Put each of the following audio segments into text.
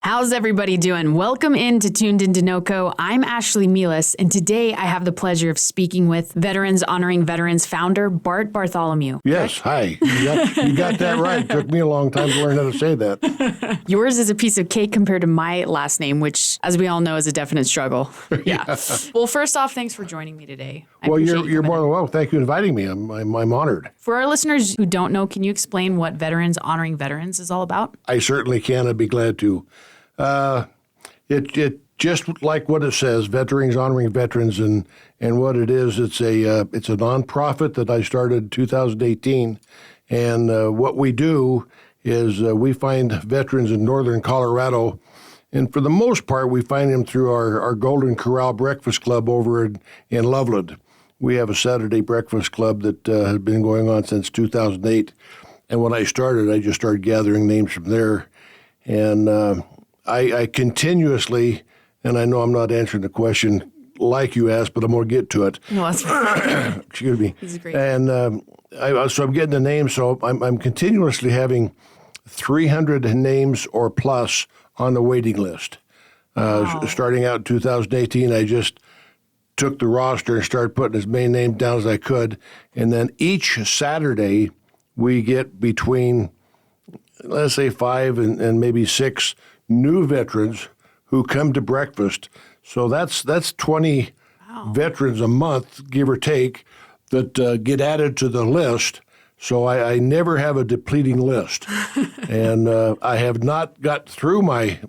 How's everybody doing? Welcome into Tuned Into NoCo. I'm Ashlee Meehleis, and today I have the pleasure of speaking with Veterans Honoring Veterans founder Bart Bartholomew. Yes, hi. You got that right. It took me a long time to learn how to say that. Yours is a piece of cake compared to my last name, which, as we all know, is a definite struggle. Yeah. Well, first off, thanks for joining me today. Well, you're more than welcome. Thank you for inviting me. I'm honored. For our listeners who don't know, can you explain what Veterans Honoring Veterans is all about? I certainly can. I'd be glad to. It just like what it says, Veterans Honoring Veterans, and what it is, it's a nonprofit that I started in 2018, and what we do is we find veterans in northern Colorado, and for the most part, we find them through our Golden Corral Breakfast Club over in Loveland. We have a Saturday breakfast club that has been going on since 2008, and when I started, I just started gathering names from there, and I continuously, and I know I'm not answering the question like you asked, but I'm going to get to it. No, that's right. Excuse me. This is great. And so I'm getting the names. So I'm continuously having 300 names or plus on the waiting list. Wow. Starting out in 2018, I just took the roster and started putting as many names down as I could. And then each Saturday, we get between, let's say, 5 and maybe 6 new veterans who come to breakfast. So that's 20 veterans a month, give or take, that get added to the list. So I never have a depleting list. And I have not got through my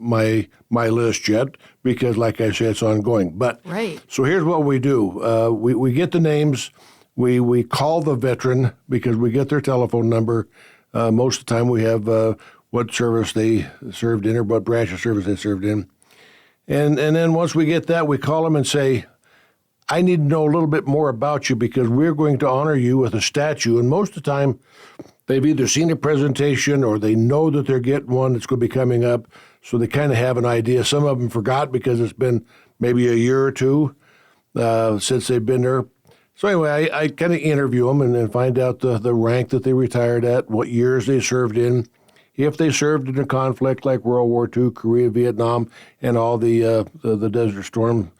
list yet because, like I said, it's ongoing. But right. So here's what we do. We get the names. We call the veteran because we get their telephone number. Most of the time we have what service they served in or what branch of service they served in. And then once we get that, we call them and say, I need to know a little bit more about you because we're going to honor you with a statue. And most of the time, they've either seen a presentation or they know that they're getting one that's going to be coming up, so they kind of have an idea. Some of them forgot because it's been maybe a year or two since they've been there. So anyway, I kind of interview them and find out the rank that they retired at, what years they served in, if they served in a conflict like World War II, Korea, Vietnam, and all the Desert Storm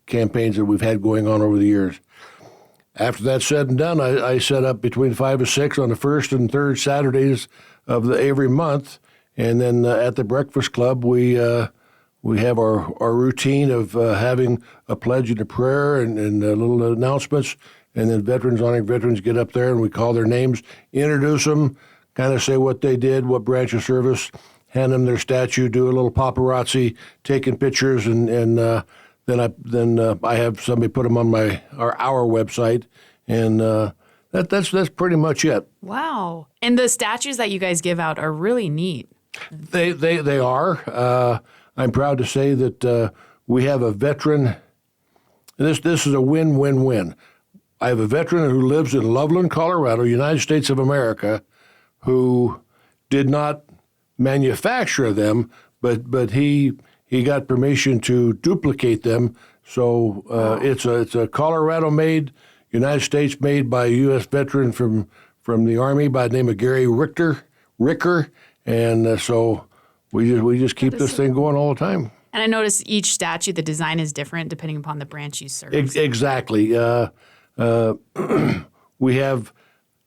campaigns that we've had going on over the years. After that's said and done, I set up between 5 and 6 on the first and third Saturdays of every month, and then at the Breakfast Club we have our routine of having a pledge and a prayer and little announcements, and then Veterans Honoring Veterans get up there and we call their names, introduce them, kind of say what they did, what branch of service, hand them their statue, do a little paparazzi, taking pictures, and then I have somebody put them on our website, and that's pretty much it. Wow. And the statues that you guys give out are really neat. They are. I'm proud to say that we have a veteran. This is a win-win-win. I have a veteran who lives in Loveland, Colorado, United States of America, who did not manufacture them, but he got permission to duplicate them. So it's a Colorado-made, United States-made by a U.S. veteran from the Army by the name of Gary Ricker, and so we just keep this thing going all the time. And I notice each statue, the design is different depending upon the branch you serve. Exactly. We have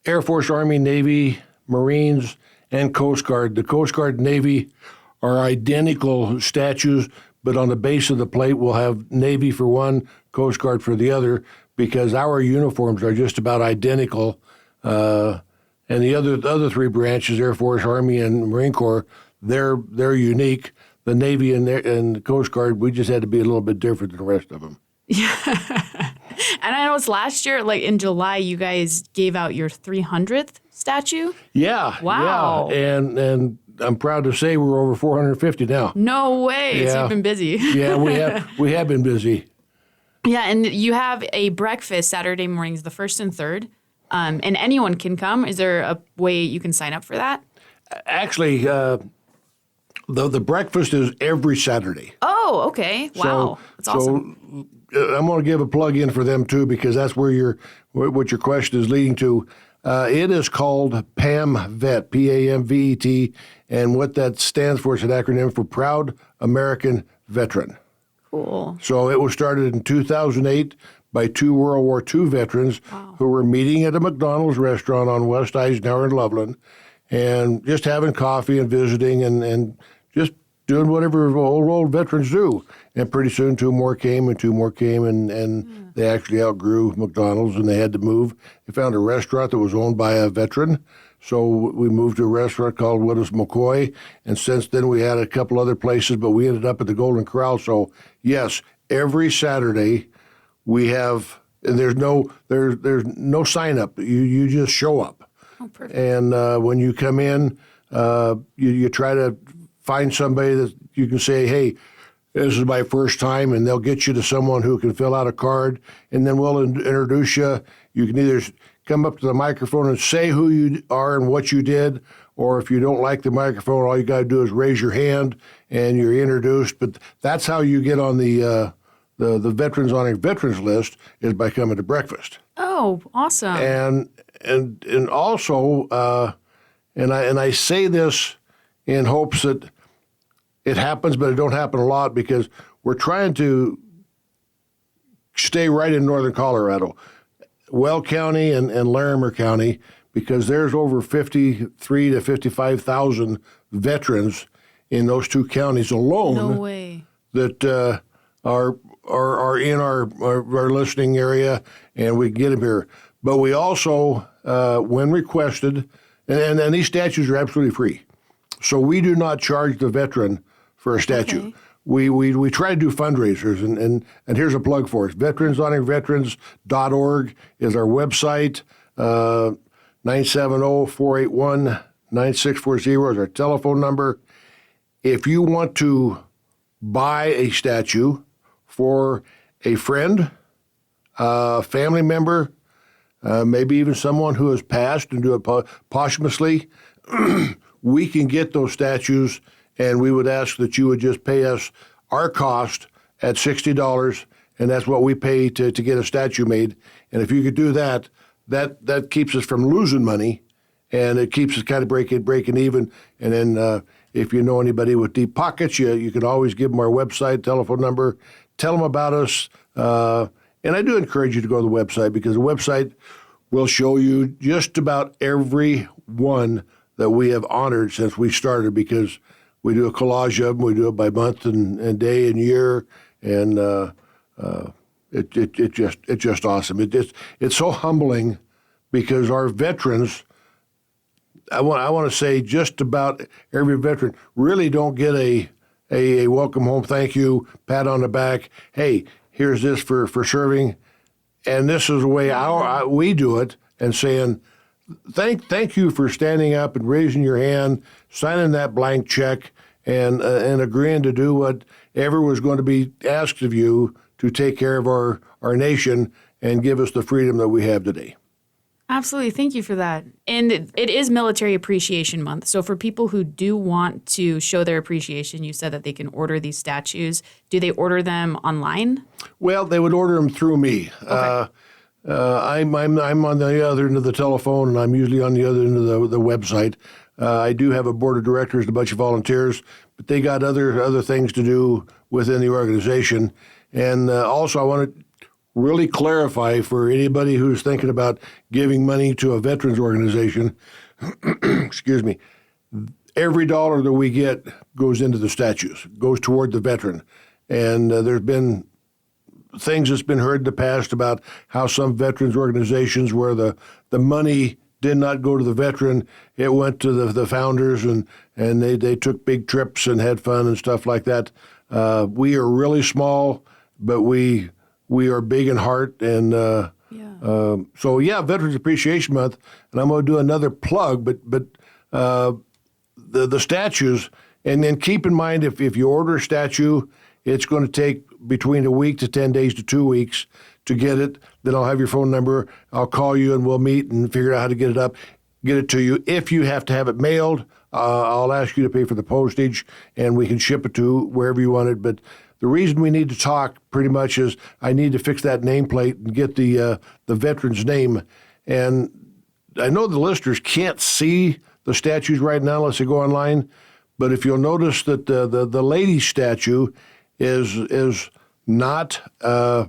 Air Force, Army, Navy, Marines, and Coast Guard. The Coast Guard and Navy are identical statues, but on the base of the plate we'll have Navy for one, Coast Guard for the other, because our uniforms are just about identical. And the other 3 branches, Air Force, Army, and Marine Corps, they're unique. The Navy and the Coast Guard, we just had to be a little bit different than the rest of them. Yeah. And I know it's last year, like in July, you guys gave out your 300th statue. Yeah. Wow. Yeah. And I'm proud to say we're over 450 now. No way. Yeah. So you've been busy. Yeah, we have been busy. Yeah, and you have a breakfast Saturday mornings, the 1st and 3rd, and anyone can come. Is there a way you can sign up for that? Actually, the breakfast is every Saturday. Oh, okay. Wow. That's awesome. So I'm going to give a plug in for them too, because that's where what your question is leading to. It is called PAMVET, P-A-M-V-E-T, and what that stands for is an acronym for Proud American Veteran. Cool. So it was started in 2008 by two World War II veterans who were meeting at a McDonald's restaurant on West Eisenhower in Loveland and just having coffee and visiting and just doing whatever old veterans do. And pretty soon two more came, and they actually outgrew McDonald's and they had to move. They found a restaurant that was owned by a veteran. So we moved to a restaurant called Widows McCoy, and since then we had a couple other places, but we ended up at the Golden Corral. So yes, every Saturday we have, and there's no sign up. You just show up. Oh, perfect. And when you come in, you try to find somebody that you can say, hey, this is my first time, and they'll get you to someone who can fill out a card, and then we'll introduce you. You can either come up to the microphone and say who you are and what you did, or if you don't like the microphone, all you got to do is raise your hand, and you're introduced. But that's how you get on the Veterans Honoring Veterans list, is by coming to breakfast. Oh, awesome. And also, and I say this in hopes that it happens, but it don't happen a lot, because we're trying to stay right in northern Colorado, Weld County and Larimer County, because there's over 53 to 55,000 veterans in those two counties alone. No way. That are in our listening area, and we can get them here. But we also, when requested, and these statues are absolutely free, so we do not charge the veteran for a statue. Okay. We try to do fundraisers, and here's a plug for us. VeteransHonoringVeterans.org is our website. 970-481-9640 is our telephone number. If you want to buy a statue for a friend, a family member, maybe even someone who has passed and do it posthumously, we can get those statues, and we would ask that you would just pay us our cost at $60, and that's what we pay to get a statue made. And if you could do that, that keeps us from losing money, and it keeps us kind of breaking even. And then if you know anybody with deep pockets, you can always give them our website, telephone number, tell them about us. And I do encourage you to go to the website, because the website will show you just about every one that we have honored since we started, because we do a collage of them. We do it by month and day and year, and it's just awesome. It's so humbling, because our veterans, I want to say just about every veteran really don't get a welcome home, thank you, pat on the back. Hey, here's this for serving, and this is the way we do it, and saying, Thank you for standing up and raising your hand, signing that blank check, and agreeing to do whatever was going to be asked of you to take care of our nation and give us the freedom that we have today. Absolutely. Thank you for that. And it is Military Appreciation Month. So for people who do want to show their appreciation, you said that they can order these statues. Do they order them online? Well, they would order them through me. Okay. I'm on the other end of the telephone, and I'm usually on the other end of the website. I do have a board of directors and a bunch of volunteers, but they got other things to do within the organization. And also, I want to really clarify for anybody who's thinking about giving money to a veterans organization, excuse me, every dollar that we get goes into the statues, goes toward the veteran. And there's been things that's been heard in the past about how some veterans organizations where the money did not go to the veteran, it went to the founders, and they took big trips and had fun and stuff like that. We are really small, but we are big in heart, and so Veterans Appreciation Month, and I'm going to do another plug, but the statues, and then keep in mind if you order a statue, it's going to take between a week to 10 days to 2 weeks to get it. Then I'll have your phone number. I'll call you and we'll meet and figure out how to get it to you. If you have to have it mailed, I'll ask you to pay for the postage, and we can ship it to wherever you want it. But the reason we need to talk pretty much is I need to fix that nameplate and get the veteran's name. And I know the listeners can't see the statues right now unless they go online, but if you'll notice that the lady statue is not a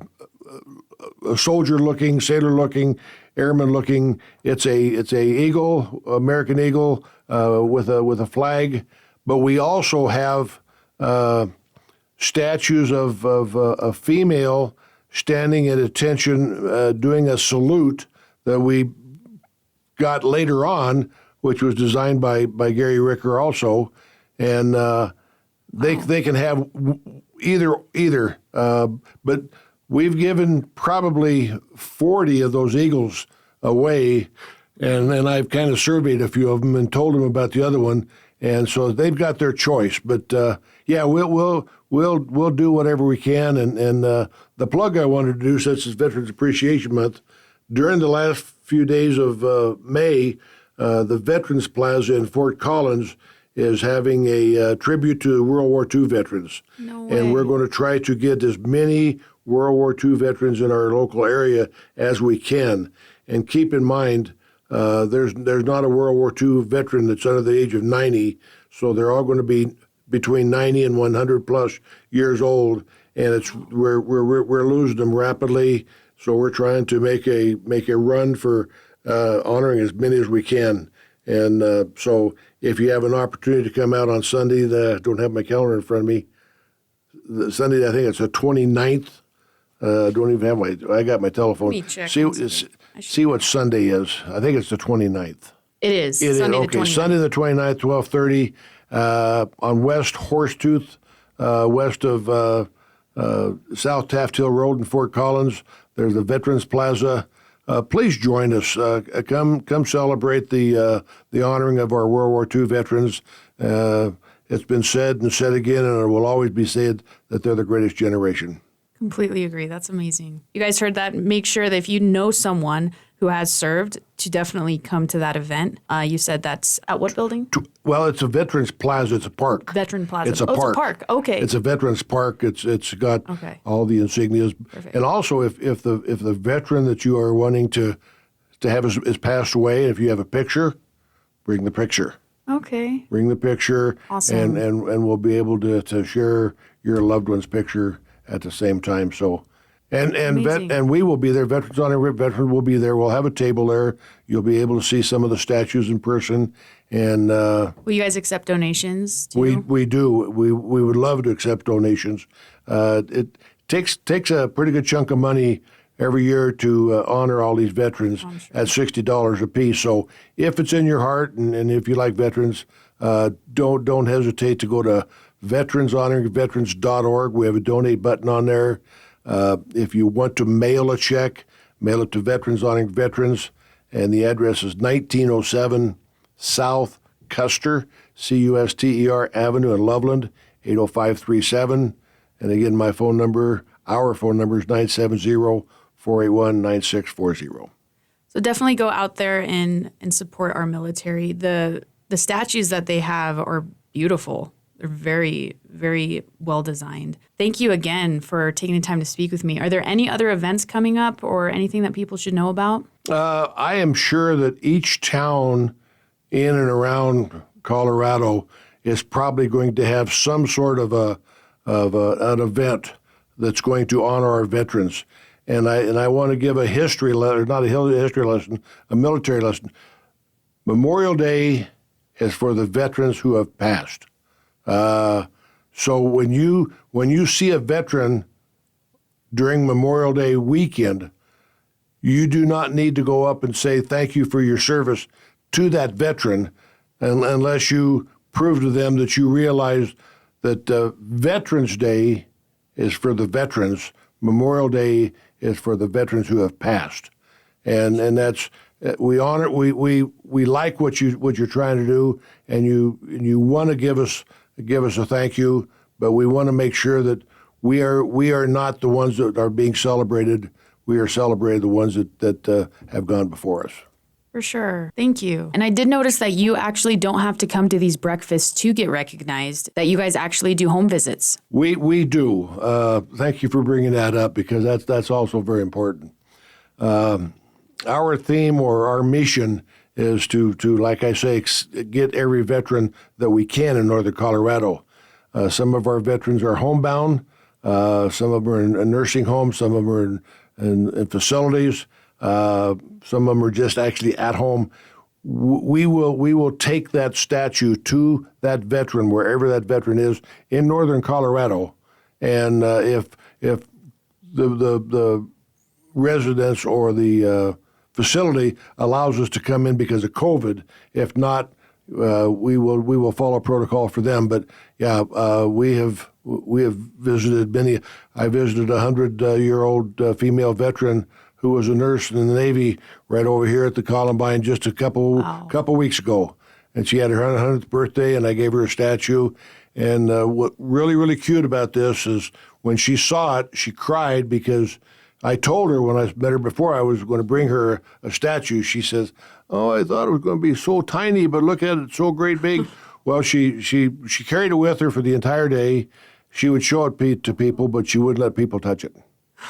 soldier-looking, sailor-looking, airman-looking. It's a eagle, American eagle, with a flag. But we also have statues of a female standing at attention, doing a salute that we got later on, which was designed by Gary Ricker also, and they can have either. But we've given probably 40 of those eagles away, and I've kind of surveyed a few of them and told them about the other one, and so they've got their choice. But yeah, we'll do whatever we can. And the plug I wanted to do, since it's Veterans Appreciation Month, during the last few days of May, the Veterans Plaza in Fort Collins is having a tribute to World War II veterans. No way. And we're going to try to get as many World War II veterans in our local area as we can. And keep in mind, there's not a World War II veteran that's under the age of 90, so they're all going to be between 90 and 100 plus years old, and we're losing them rapidly. So we're trying to make a run for honoring as many as we can. And so if you have an opportunity to come out on Sunday, I don't have my calendar in front of me. Sunday, I think it's the 29th. Don't even have I got my telephone. Let me check. See what Sunday is. I think it's the 29th. It is. It Sunday is. the Okay, 29th. Sunday the 29th, 12:30, on West Horsetooth, west of South Taft Hill Road in Fort Collins. There's the Veterans Plaza. Please join us. Come celebrate the honoring of our World War II veterans. It's been said and said again, and it will always be said that they're the greatest generation. Completely agree. That's amazing. You guys heard that. Make sure that if you know someone who has served, to definitely come to that event. You said that's at what building? Well, it's a Veterans Plaza. It's a park. Veteran Plaza. It's a It's park. a park. Okay. It's a Veterans Park. It's got all the insignias. Perfect. And also, if the veteran that you are wanting to have is passed away, if you have a picture, bring the picture. Okay. Bring the picture. Awesome. And we'll be able to share your loved one's picture at the same time. So, and we will be there. Veterans Honor Veteran will be there. We'll have a table there. You'll be able to see some of the statues in person. And Will you guys accept donations too? we do. We would love to accept donations. It takes a pretty good chunk of money every year to honor all these veterans at $60 a piece. So if it's in your heart and if you like veterans, don't hesitate to go to veteranshonoringveterans.org. We have a donate button on there. If you want to mail a check, mail it to Veterans Honoring Veterans, and the address is 1907 South Custer, Custer Avenue in Loveland, 80537. And again, our phone number is 970-481-9640. So definitely go out there and support our military. The statues that they have are beautiful. They're very, very well designed. Thank you again for taking the time to speak with me. Are there any other events coming up or anything that people should know about? I am sure that each town in and around Colorado is probably going to have some sort of an event that's going to honor our veterans. And I want to give a history lesson, not a history lesson, a military lesson. Memorial Day is for the veterans who have passed. So when you see a veteran during Memorial Day weekend, you do not need to go up and say thank you for your service to that veteran unless you prove to them that you realize that Veterans Day is for the veterans. Memorial Day is for the veterans who have passed, and that's we honor we like what you're trying to do, and you want to give us a thank you, but we want to make sure that we are not the ones that are being celebrated. We are celebrating the ones that have gone before us. For sure. Thank you. And I did notice that you actually don't have to come to these breakfasts to get recognized, that you guys actually do home visits. We do. Thank you for bringing that up, because that's also very important. Our theme or our mission is to like I say, get every veteran that we can in northern Colorado. Some of our veterans are homebound. Some of them are in nursing homes. Some of them are in facilities. Some of them are just actually at home. We will take that statue to that veteran, wherever that veteran is in northern Colorado, and if the residence or the facility allows us to come in because of COVID, if not, we will follow protocol for them. But yeah, we have visited many. I visited a 100-year-old female veteran who was a nurse in the Navy right over here at the Columbine just a couple weeks ago. And she had her 100th birthday, and I gave her a statue. And what really cute about this is when she saw it, she cried because I told her when I met her before I was going to bring her a statue. She says, "Oh, I thought it was going to be so tiny, but look at it, so great big." Well, she carried it with her for the entire day. She would show it to people, but she wouldn't let people touch it.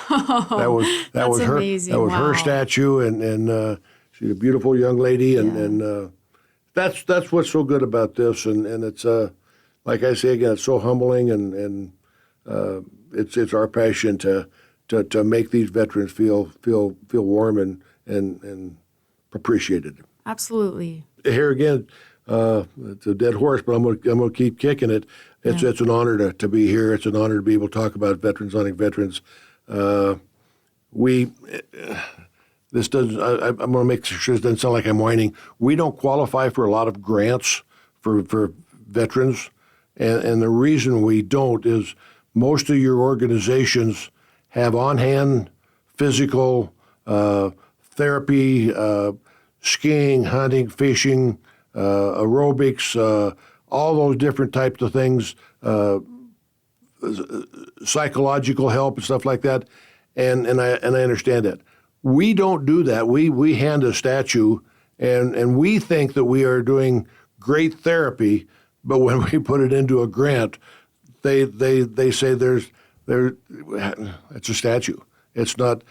That was her. Amazing. That was Wow. her statue, and she's a beautiful young lady, and that's what's so good about this, and it's like I say again, it's so humbling, and it's our passion to make these veterans feel warm and appreciated. Absolutely. Here again, it's a dead horse, but I'm gonna keep kicking it. It's an honor to be here. It's an honor to be able to talk about veterans hunting veterans. This doesn't. I'm going to make sure it doesn't sound like I'm whining. We don't qualify for a lot of grants for veterans, and the reason we don't is most of your organizations have on-hand physical therapy, skiing, hunting, fishing, aerobics, all those different types of things, psychological help and stuff like that, and I understand that. We don't do that. We hand a statue, and we think that we are doing great therapy, but when we put it into a grant, they say it's a statue. It's not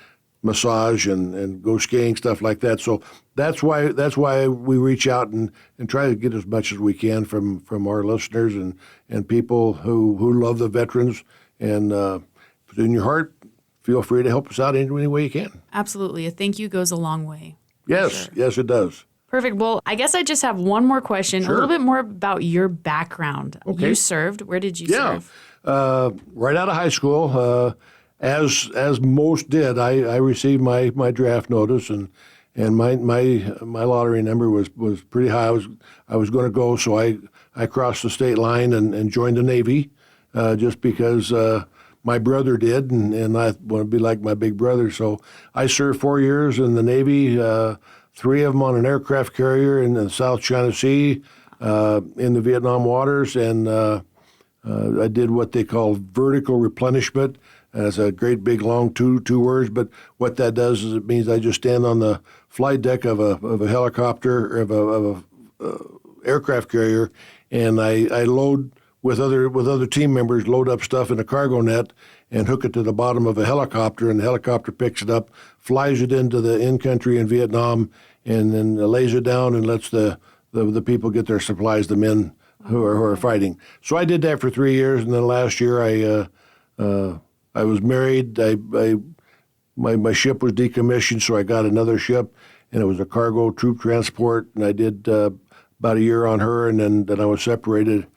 massage and go skiing, stuff like that. So that's why we reach out and try to get as much as we can from our listeners and people who love the veterans. And if it's in your heart, feel free to help us out any way you can. Absolutely. A thank you goes a long way. Yes, yes, it does. Perfect. Well, I guess I just have one more question, Sure. A little bit more about your background. Okay. You served. Where did you serve? Right out of high school, as most did, I received my draft notice, and my lottery number was pretty high. I was going to go, so I crossed the state line and joined the Navy, just because my brother did, and I want to be like my big brother. So I served 4 years in the Navy, 3 of them on an aircraft carrier in the South China Sea, in the Vietnam waters, and I did what they call vertical replenishment. That's a great big long two words, but what that does is it means I just stand on the flight deck of a helicopter or of a aircraft carrier, and I load with other team members, load up stuff in a cargo net and hook it to the bottom of a helicopter, and the helicopter picks it up, flies it into the in-country in Vietnam, and then lays it down and lets the people get their supplies, the men who are fighting. So I did that for 3 years, and then last year I was married. My ship was decommissioned, so I got another ship, and it was a cargo troop transport, and I did about a year on her, and then I was separated.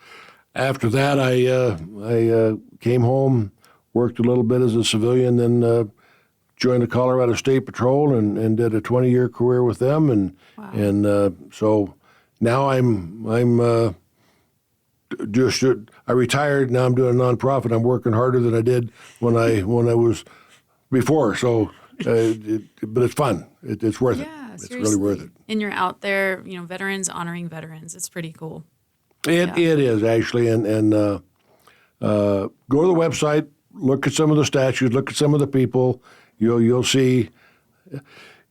After that, I came home, worked a little bit as a civilian, then joined the Colorado State Patrol and did a 20-year career with them, and so now I'm just I retired. Now I'm doing a nonprofit. I'm working harder than I did when I was before. So, but it's fun. It's worth it. It's really worth it. And you're out there, veterans honoring veterans. It's pretty cool. It is actually, and go to the website, look at some of the statues, look at some of the people. You'll see.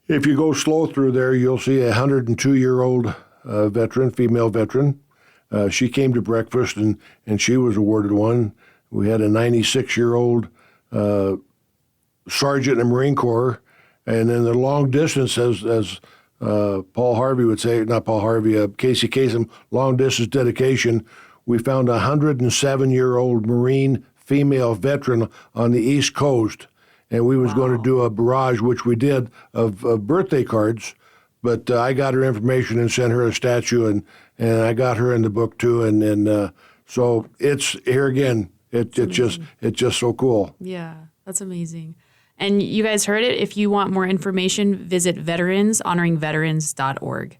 If you go slow through there, you'll see a 102-year-old veteran, female veteran. She came to breakfast, and she was awarded one. We had a 96-year-old sergeant in the Marine Corps, and then the long distance has Paul Harvey would say, not Paul Harvey, Casey Kasem, long distance dedication. We found a 107-year-old Marine female veteran on the East Coast, and we was going to do a barrage, which we did, of birthday cards. But I got her information and sent her a statue, and I got her in the book too. And so it's here again. It's just so cool. Yeah, that's amazing. And you guys heard it. If you want more information, visit veteranshonoringveterans.org.